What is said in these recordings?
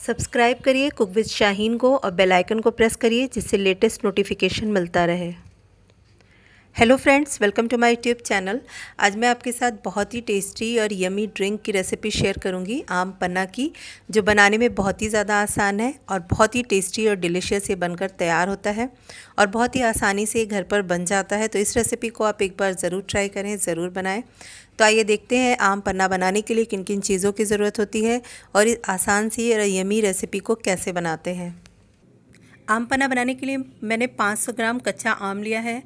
Subscribe करिए cook with Shaheen को और बेल आइकन को प्रेस करिए जिससे लेटेस्ट नोटिफिकेशन मिलता रहे। Hello friends, welcome to my YouTube channel. आज मैं आपके साथ बहुत ही टेस्टी और यमी ड्रिंक की रेसिपी शेयर करूंगी, आम पन्ना की, जो बनाने में बहुत ही ज़्यादा आसान है और बहुत ही टेस्टी और डिलीशियस ये बनकर तैयार होता है और बहुत ही आसानी से घर पर बन जाता है। तो इस रेसिपी को आप एक बार ज़रूर ट्राई करें, ज़रूर बनाएं। तो आइए देखते हैं आम पन्ना बनाने के लिए किन किन चीज़ों की ज़रूरत होती है और इस आसान सी और यमी रेसिपी को कैसे बनाते हैं। आम पन्ना बनाने के लिए मैंने 500 ग्राम कच्चा आम लिया है,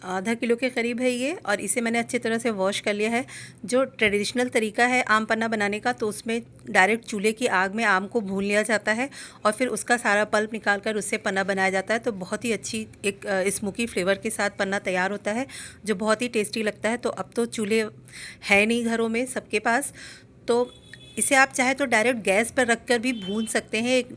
आधा किलो के करीब है ये, और इसे मैंने अच्छी तरह से वॉश कर लिया है। जो ट्रेडिशनल तरीका है आम पन्ना बनाने का, तो उसमें डायरेक्ट चूल्हे की आग में आम को भून लिया जाता है और फिर उसका सारा पल्प निकाल कर उससे पन्ना बनाया जाता है। तो बहुत ही अच्छी एक स्मोकी फ्लेवर के साथ पन्ना तैयार होता है जो बहुत ही टेस्टी लगता है। तो अब तो चूल्हे है नहीं घरों में सबके पास, तो इसे आप चाहे तो डायरेक्ट गैस पर रख कर भी भून सकते हैं। एक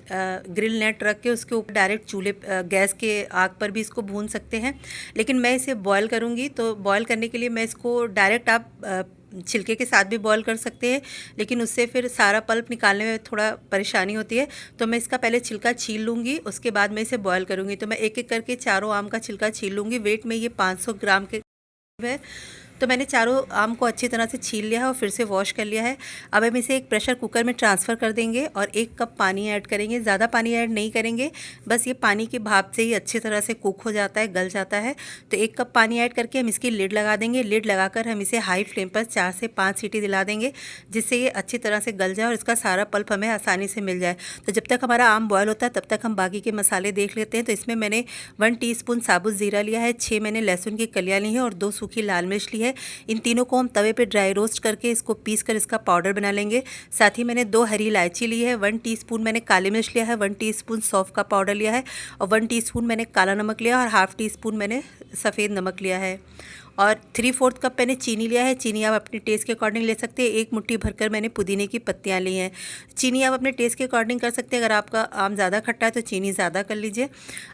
ग्रिल नेट रख के उसके ऊपर डायरेक्ट चूल्हे गैस के आग पर भी इसको भून सकते हैं, लेकिन मैं इसे बॉयल करूँगी। तो बॉयल करने के लिए मैं इसको डायरेक्ट आप छिलके के साथ भी बॉयल कर सकते हैं, लेकिन उससे फिर सारा पल्प निकालने में थोड़ा परेशानी होती है। तो मैं इसका पहले छिलका छील लूँगी, उसके बाद मैं इसे बॉयल करूँगी। तो मैं एक एक करके चारों आम का छिलका छील लूँगी। वेट में ये 500 ग्राम के है। तो मैंने चारों आम को अच्छी तरह से छील लिया है और फिर से वॉश कर लिया है। अब हम इसे एक प्रेशर कुकर में ट्रांसफ़र कर देंगे और 1 कप पानी ऐड करेंगे। ज़्यादा पानी ऐड नहीं करेंगे, बस ये पानी की भाप से ही अच्छी तरह से कुक हो जाता है, गल जाता है। तो 1 कप पानी ऐड करके हम इसकी लिड लगा देंगे। लिड लगाकर हम इसे हाई फ्लेम पर 4 से 5 सीटी दिला देंगे, जिससे ये अच्छी तरह से गल जाए और इसका सारा पल्प हमें आसानी से मिल जाए। तो जब तक हमारा आम बॉयल होता है तब तक हम बाकी के मसाले देख लेते हैं। तो इसमें मैंने 1 टीस्पून साबुत ज़ीरा लिया है, 6 मैंने लहसुन की कलियाँ ली हैं और 2 सूखी लाल मिर्च ली है। इन तीनों को हम तवे पे ड्राई रोस्ट करके इसको पीस कर इसका पाउडर बना लेंगे। साथ ही मैंने 2 हरी इलायची ली है, 1 टीस्पून मैंने काली मिर्च लिया है, 1 टीस्पून सौंफ का पाउडर लिया है और 1 टीस्पून मैंने काला नमक लिया और हाफ़ टीस्पून मैंने सफ़ेद नमक लिया है और 3/4 कप मैंने चीनी लिया है। चीनी आप अपने टेस्ट के अकॉर्डिंग ले सकते हैं। 1 मुट्ठी भरकर मैंने पुदीने की पत्तियां ली हैं। चीनी आप अपने टेस्ट के अकॉर्डिंग कर सकते हैं, अगर आपका आम ज़्यादा खट्टा है तो चीनी ज़्यादा कर लीजिए।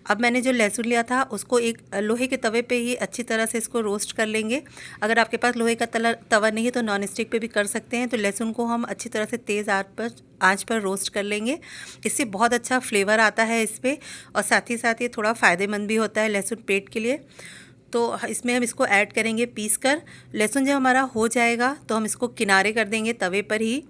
अब मैंने जो लहसुन लिया था उसको एक लोहे के तवे पे ही अच्छी तरह से इसको रोस्ट कर लेंगे। अगर आपके पास लोहे का तवा नहीं है तो नॉन स्टिक पे भी कर सकते हैं। तो लहसुन को हम अच्छी तरह से तेज़ आँच पर रोस्ट कर लेंगे। इससे बहुत अच्छा फ्लेवर आता है इस पर, और साथ ही साथ ये थोड़ा फ़ायदेमंद भी होता है लहसुन पेट के लिए। तो इसमें हम इसको ऐड करेंगे पीस कर। लहसुन जब हमारा हो जाएगा तो हम इसको किनारे कर देंगे तवे पर ही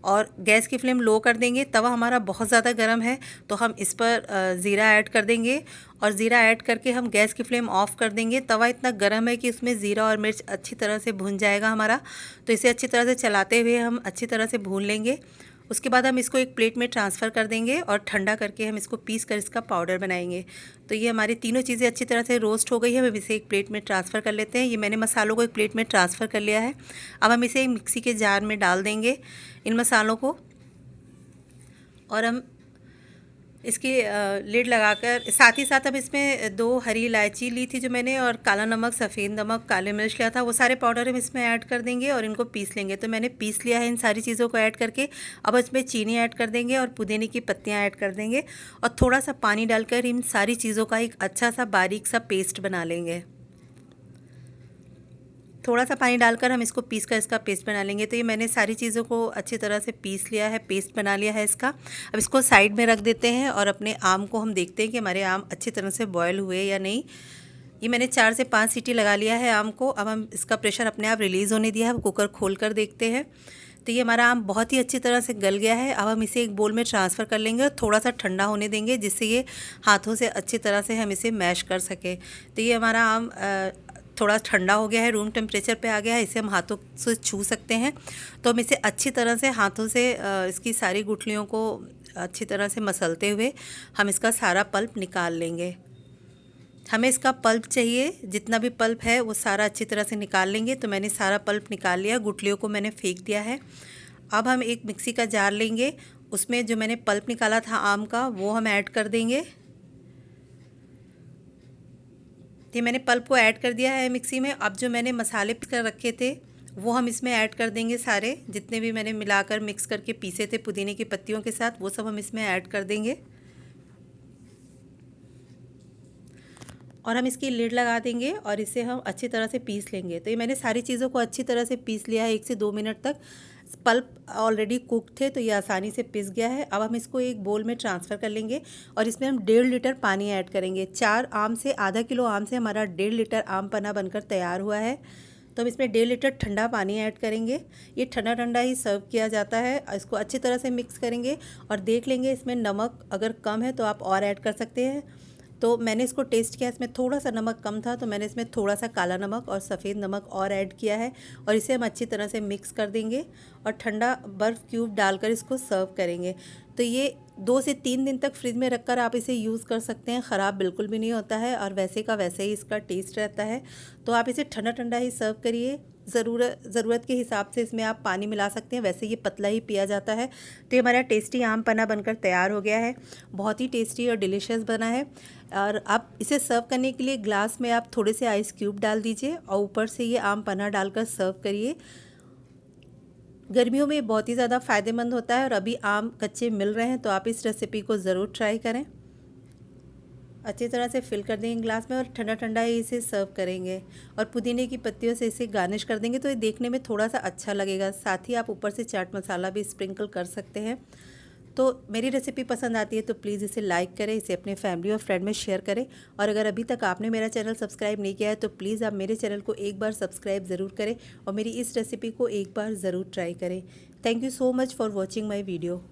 और गैस की फ्लेम लो कर देंगे। तवा हमारा बहुत ज़्यादा गर्म है तो हम इस पर ज़ीरा ऐड कर देंगे और ज़ीरा ऐड करके हम गैस की फ्लेम ऑफ़ कर देंगे। तवा इतना गर्म है कि उसमें ज़ीरा और मिर्च अच्छी तरह से भुन जाएगा हमारा। तो इसे अच्छी तरह से चलाते हुए हम अच्छी तरह से भून लेंगे। उसके बाद हम इसको एक प्लेट में ट्रांसफ़र कर देंगे और ठंडा करके हम इसको पीस कर इसका पाउडर बनाएंगे। तो ये हमारी तीनों चीज़ें अच्छी तरह से रोस्ट हो गई है। हम इसे एक प्लेट में ट्रांसफ़र कर लेते हैं। ये मैंने मसालों को एक प्लेट में ट्रांसफ़र कर लिया है। अब हम इसे एक मिक्सी के जार में डाल देंगे इन मसालों को, और हम इसकी लिड लगाकर साथ ही साथ अब इसमें 2 हरी इलायची ली थी जो मैंने, और काला नमक, सफ़ेद नमक, काले मिर्च लिया था, वो सारे पाउडर हम इसमें ऐड कर देंगे और इनको पीस लेंगे। तो मैंने पीस लिया है इन सारी चीज़ों को ऐड करके। अब इसमें चीनी ऐड कर देंगे और पुदीने की पत्तियाँ ऐड कर देंगे और थोड़ा सा पानी डालकर इन सारी चीज़ों का एक अच्छा सा बारीक सा पेस्ट बना लेंगे। थोड़ा सा पानी डालकर हम इसको पीस कर इसका पेस्ट बना लेंगे। तो ये मैंने सारी चीज़ों को अच्छी तरह से पीस लिया है, पेस्ट बना लिया है इसका। अब इसको साइड में रख देते हैं और अपने आम को हम देखते हैं कि हमारे आम अच्छी तरह से बॉयल हुए या नहीं। ये मैंने 4 से 5 सीटी लगा लिया है आम को। अब हम इसका प्रेशर अपने आप रिलीज़ होने दिया है। अब कुकर खोल कर देखते हैं तो ये हमारा आम बहुत ही अच्छी तरह से गल गया है। अब हम इसे एक बोल में ट्रांसफ़र कर लेंगे और थोड़ा सा ठंडा होने देंगे, जिससे ये हाथों से अच्छी तरह से हम इसे मैश कर सकें। तो ये हमारा आम थोड़ा ठंडा हो गया है, रूम टेम्परेचर पे आ गया है। इसे हम हाथों से छू सकते हैं। तो हम इसे अच्छी तरह से हाथों से इसकी सारी गुठलियों को अच्छी तरह से मसलते हुए हम इसका सारा पल्प निकाल लेंगे। हमें इसका पल्प चाहिए, जितना भी पल्प है वो सारा अच्छी तरह से निकाल लेंगे। तो मैंने सारा पल्प निकाल लिया, गुठलियों को मैंने फेंक दिया है। अब हम एक मिक्सी का जार लेंगे, उसमें जो मैंने पल्प निकाला था आम का वो हम ऐड कर देंगे। ये मैंने पल्प को ऐड कर दिया है मिक्सी में। अब जो मैंने मसाले पीस कर रखे थे वो हम इसमें ऐड कर देंगे। सारे जितने भी मैंने मिलाकर मिक्स करके पीसे थे पुदीने की पत्तियों के साथ, वो सब हम इसमें ऐड कर देंगे और हम इसकी लिड लगा देंगे और इसे हम अच्छी तरह से पीस लेंगे। तो ये मैंने सारी चीज़ों को अच्छी तरह से पीस लिया है 1 से 2 मिनट तक। पल्प ऑलरेडी कुक थे तो ये आसानी से पिस गया है। अब हम इसको एक बोल में ट्रांसफ़र कर लेंगे और इसमें हम 1.5 लीटर पानी ऐड करेंगे। 4 आम से आधा किलो आम से हमारा 1.5 लीटर आम पन्ना बनकर तैयार हुआ है। तो हम इसमें 1.5 लीटर ठंडा पानी ऐड करेंगे। ये ठंडा ठंडा ही सर्व किया जाता है। इसको अच्छी तरह से मिक्स करेंगे और देख लेंगे इसमें नमक अगर कम है तो आप और ऐड कर सकते हैं। तो मैंने इसको टेस्ट किया, इसमें थोड़ा सा नमक कम था तो मैंने इसमें थोड़ा सा काला नमक और सफ़ेद नमक और ऐड किया है और इसे हम अच्छी तरह से मिक्स कर देंगे और ठंडा बर्फ़ क्यूब डालकर इसको सर्व करेंगे। तो ये 2 से 3 दिन तक फ्रिज में रखकर आप इसे यूज़ कर सकते हैं, ख़राब बिल्कुल भी नहीं होता है और वैसे का वैसे ही इसका टेस्ट रहता है। तो आप इसे ठंडा ठंडा ही सर्व करिए। ज़रूरत के हिसाब से इसमें आप पानी मिला सकते हैं, वैसे ये पतला ही पिया जाता है। तो ये हमारा टेस्टी आम पन्ना बनकर तैयार हो गया है। बहुत ही टेस्टी और डिलीशियस बना है। और आप इसे सर्व करने के लिए ग्लास में आप थोड़े से आइस क्यूब डाल दीजिए और ऊपर से ये आम पन्ना डालकर सर्व करिए। गर्मियों में बहुत ही ज़्यादा फ़ायदेमंद होता है और अभी आम कच्चे मिल रहे हैं तो आप इस रेसिपी को ज़रूर ट्राई करें। अच्छी तरह से फिल कर देंगे ग्लास में और ठंडा ठंडा ही इसे सर्व करेंगे और पुदीने की पत्तियों से इसे गार्निश कर देंगे तो ये देखने में थोड़ा सा अच्छा लगेगा। साथ ही आप ऊपर से चाट मसाला भी स्प्रिंकल कर सकते हैं। तो मेरी रेसिपी पसंद आती है तो प्लीज़ इसे लाइक करें, इसे अपने फैमिली और फ्रेंड में शेयर करें और अगर अभी तक आपने मेरा चैनल सब्सक्राइब नहीं किया है तो प्लीज़ आप मेरे चैनल को एक बार सब्सक्राइब ज़रूर करें और मेरी इस रेसिपी को एक बार ज़रूर ट्राई करें। Thank you so much for watching my video.